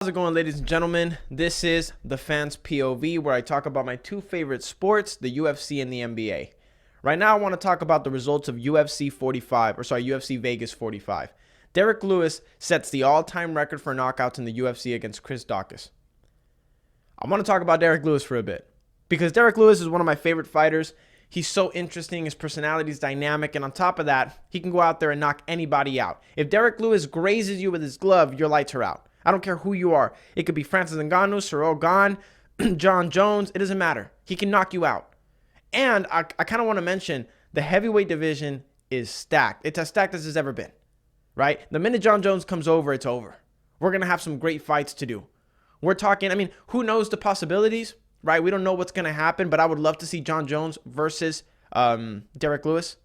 How's it going, ladies and gentlemen? This is the Fans POV, where I talk about my two favorite sports, the UFC and the NBA. Right now, I want to talk about the results of UFC Vegas 45. Derrick Lewis sets the all-time record for knockouts in the UFC against Chris Daukaus. I want to talk about Derrick Lewis for a bit, because Derrick Lewis is one of my favorite fighters. He's so interesting, his personality is dynamic, and on top of that, he can go out there and knock anybody out. If Derrick Lewis grazes you with his glove, your lights are out. I don't care who you are. It could be Francis Ngannou, Ciryl Gane, John Jones. It doesn't matter. He can knock you out. And I kind of want to mention the heavyweight division is stacked. It's as stacked as it's ever been, right? The minute John Jones comes over, it's over. We're going to have some great fights to do. We're talking, who knows the possibilities, right? We don't know what's going to happen, but I would love to see John Jones versus Derrick Lewis.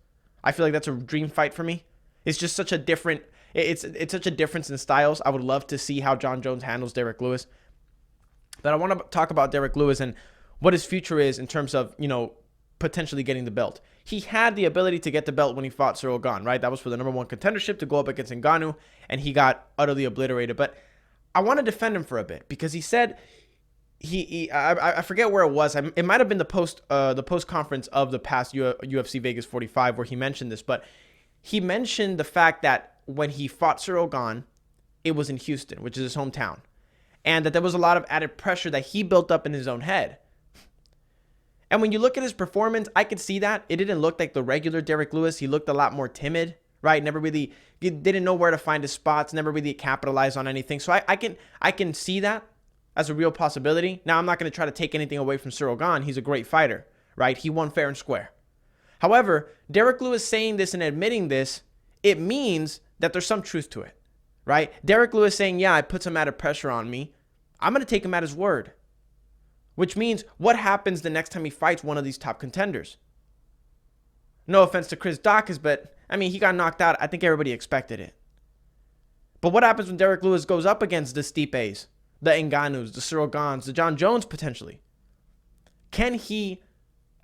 I feel like that's a dream fight for me. It's just such a different... It's such a difference in styles. I would love to see how John Jones handles Derrick Lewis. But I want to talk about Derrick Lewis and what his future is in terms of, potentially getting the belt. He had the ability to get the belt when he fought Ciryl Gane, right? That was for the number one contendership to go up against Ngannou, and he got utterly obliterated. But I want to defend him for a bit because he said I forget where it was. It might have been the post conference of the past UFC Vegas 45 where he mentioned this, but he mentioned the fact that when he fought Ciryl Gane, it was in Houston, which is his hometown, and that there was a lot of added pressure that he built up in his own head. And when you look at his performance, I could see that. It didn't look like the regular Derrick Lewis. He looked a lot more timid, right? He didn't know where to find his spots, never really capitalized on anything. So I can see that as a real possibility. Now, I'm not going to try to take anything away from Ciryl Gane. He's a great fighter, right? He won fair and square. However, Derrick Lewis saying this and admitting this, it means that there's some truth to it, right? Derrick Lewis saying, yeah, I put some added pressure on me. I'm going to take him at his word, which means what happens the next time he fights one of these top contenders? No offense to Chris Daukaus, but he got knocked out. I think everybody expected it. But what happens when Derrick Lewis goes up against the Stipes, the Ngannous, the Ciryl Ganes, the John Jones potentially? Can he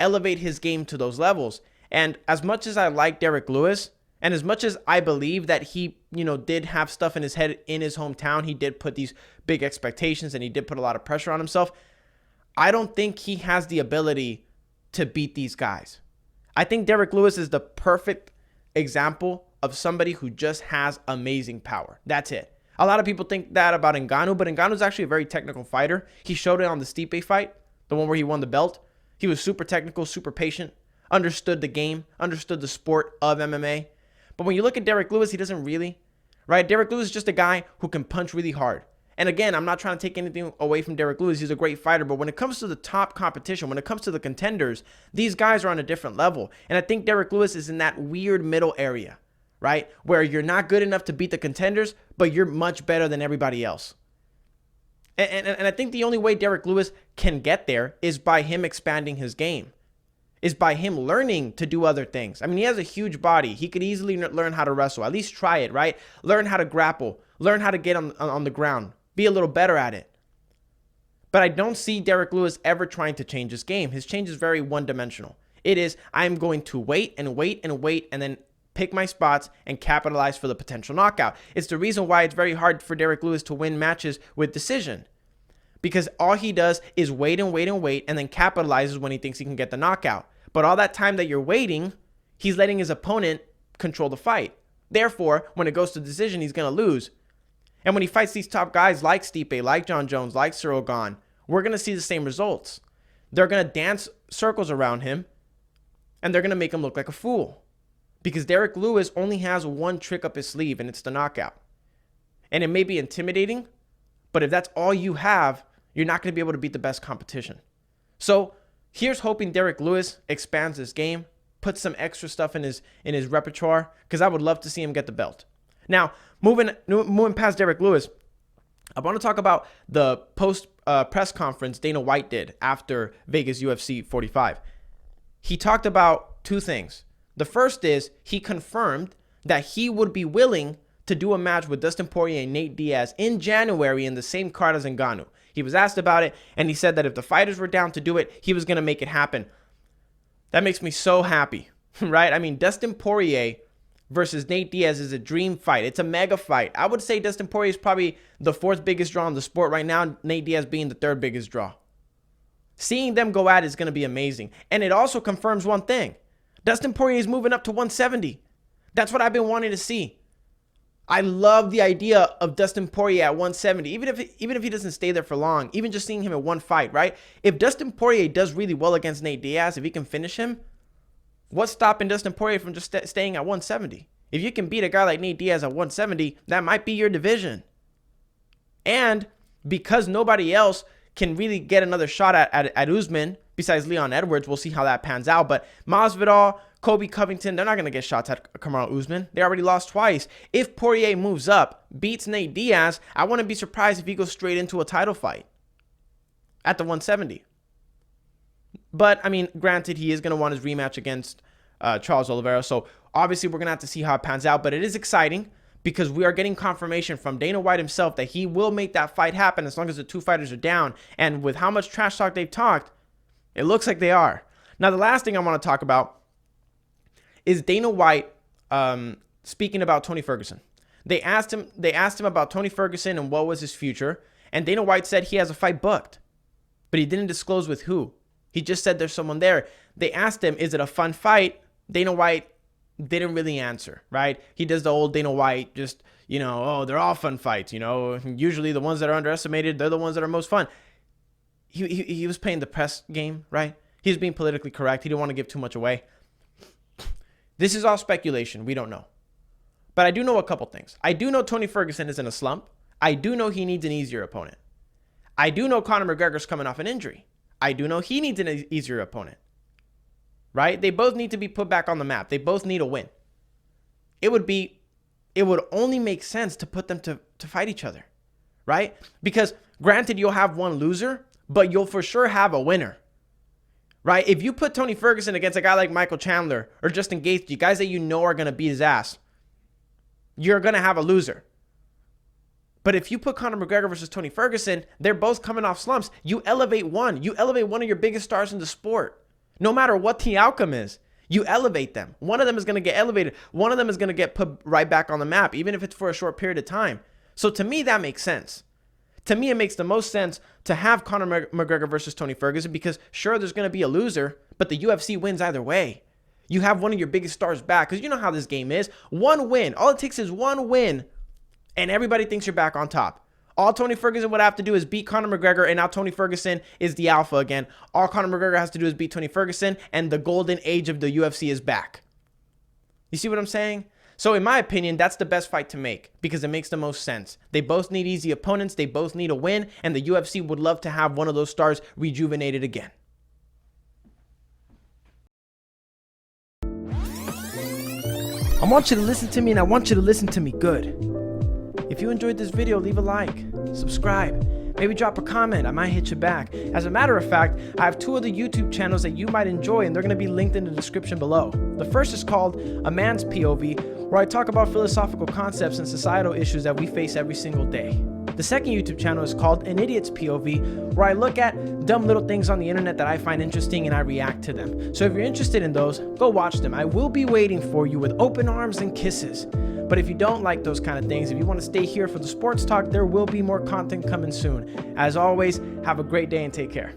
elevate his game to those levels? And as much as I like Derrick Lewis, and as much as I believe that he, did have stuff in his head in his hometown, he did put these big expectations and he did put a lot of pressure on himself, I don't think he has the ability to beat these guys. I think Derrick Lewis is the perfect example of somebody who just has amazing power. That's it. A lot of people think that about Ngannou, but Ngannou's actually a very technical fighter. He showed it on the Stipe fight, the one where he won the belt. He was super technical, super patient, understood the game, understood the sport of MMA. But when you look at Derrick Lewis, he doesn't really, right? Derrick Lewis is just a guy who can punch really hard. And again, I'm not trying to take anything away from Derrick Lewis. He's a great fighter. But when it comes to the top competition, when it comes to the contenders, these guys are on a different level. And I think Derrick Lewis is in that weird middle area, right? Where you're not good enough to beat the contenders, but you're much better than everybody else. And I think the only way Derrick Lewis can get there is by him expanding his game. Is by him learning to do other things. He has a huge body. He could easily learn how to wrestle. At least try it, right? Learn how to grapple. Learn how to get on the ground. Be a little better at it. But I don't see Derrick Lewis ever trying to change his game. His change is very one-dimensional. It is, I'm going to wait and wait and wait and then pick my spots and capitalize for the potential knockout. It's the reason why it's very hard for Derrick Lewis to win matches with decision. Because all he does is wait and wait and wait and then capitalizes when he thinks he can get the knockout. But all that time that you're waiting, he's letting his opponent control the fight. Therefore, when it goes to decision, he's going to lose. And when he fights these top guys like Stipe, like John Jones, like Ciryl Gane, we're going to see the same results. They're going to dance circles around him, and they're going to make him look like a fool. Because Derrick Lewis only has one trick up his sleeve, and it's the knockout. And it may be intimidating, but if that's all you have, you're not going to be able to beat the best competition. So here's hoping Derrick Lewis expands his game, puts some extra stuff in his repertoire, because I would love to see him get the belt. Now, moving past Derrick Lewis, I want to talk about the post press conference Dana White did after Vegas UFC 45. He talked about two things. The first is he confirmed that he would be willing to do a match with Dustin Poirier and Nate Diaz in January in the same card as Ngannou. He was asked about it, and he said that if the fighters were down to do it, he was going to make it happen. That makes me so happy, right? Dustin Poirier versus Nate Diaz is a dream fight. It's a mega fight. I would say Dustin Poirier is probably the 4th biggest draw in the sport right now, Nate Diaz being the 3rd biggest draw. Seeing them go at it is going to be amazing. And it also confirms one thing. Dustin Poirier is moving up to 170. That's what I've been wanting to see. I love the idea of Dustin Poirier at 170, even if he doesn't stay there for long, even just seeing him at one fight, right? If Dustin Poirier does really well against Nate Diaz, if he can finish him, what's stopping Dustin Poirier from just staying at 170? If you can beat a guy like Nate Diaz at 170, that might be your division. And because nobody else can really get another shot at Usman besides Leon Edwards, we'll see how that pans out. But Masvidal, Kobe Covington, they're not going to get shots at Kamaru Usman. They already lost twice. If Poirier moves up, beats Nate Diaz, I wouldn't be surprised if he goes straight into a title fight at the 170. But, I mean, granted, he is going to want his rematch against Charles Oliveira. So, obviously, we're going to have to see how it pans out. But it is exciting because we are getting confirmation from Dana White himself that he will make that fight happen as long as the two fighters are down. And with how much trash talk they've talked, it looks like they are. Now, the last thing I want to talk about is Dana White speaking about Tony Ferguson. They asked him about Tony Ferguson and what was his future. And Dana White said he has a fight booked, but he didn't disclose with who. He just said there's someone there. They asked him, is it a fun fight? Dana White didn't really answer, right? He does the old Dana White, just, oh, they're all fun fights. Usually the ones that are underestimated, they're the ones that are most fun. He was playing the press game, right? He was being politically correct. He didn't want to give too much away. This is all speculation. We don't know. But I do know a couple things. I do know Tony Ferguson is in a slump. I do know he needs an easier opponent. I do know Conor McGregor's coming off an injury. I do know he needs an easier opponent. Right? They both need to be put back on the map. They both need a win. It would only make sense to put them to fight each other. Right? Because granted, you'll have one loser, but you'll for sure have a winner. Right? If you put Tony Ferguson against a guy like Michael Chandler or Justin Gaethje, guys that you know are going to beat his ass, you're going to have a loser. But if you put Conor McGregor versus Tony Ferguson, they're both coming off slumps. You elevate one. You elevate one of your biggest stars in the sport. No matter what the outcome is, you elevate them. One of them is going to get elevated. One of them is going to get put right back on the map, even if it's for a short period of time. So to me, that makes sense. To me, it makes the most sense to have Conor McGregor versus Tony Ferguson because, sure, there's going to be a loser, but the UFC wins either way. You have one of your biggest stars back because you know how this game is. One win. All it takes is one win, and everybody thinks you're back on top. All Tony Ferguson would have to do is beat Conor McGregor, and now Tony Ferguson is the alpha again. All Conor McGregor has to do is beat Tony Ferguson, and the golden age of the UFC is back. You see what I'm saying? So in my opinion, that's the best fight to make because it makes the most sense. They both need easy opponents. They both need a win, and the UFC would love to have one of those stars rejuvenated again. I want you to listen to me, and I want you to listen to me good. If you enjoyed this video, leave a like, subscribe, maybe drop a comment. I might hit you back. As a matter of fact, I have 2 other YouTube channels that you might enjoy, and they're going to be linked in the description below. The first is called A Man's POV, where I talk about philosophical concepts and societal issues that we face every single day. The second YouTube channel is called An Idiot's POV, where I look at dumb little things on the internet that I find interesting and I react to them. So if you're interested in those, go watch them. I will be waiting for you with open arms and kisses. But if you don't like those kind of things, if you want to stay here for the sports talk, there will be more content coming soon. As always, have a great day and take care.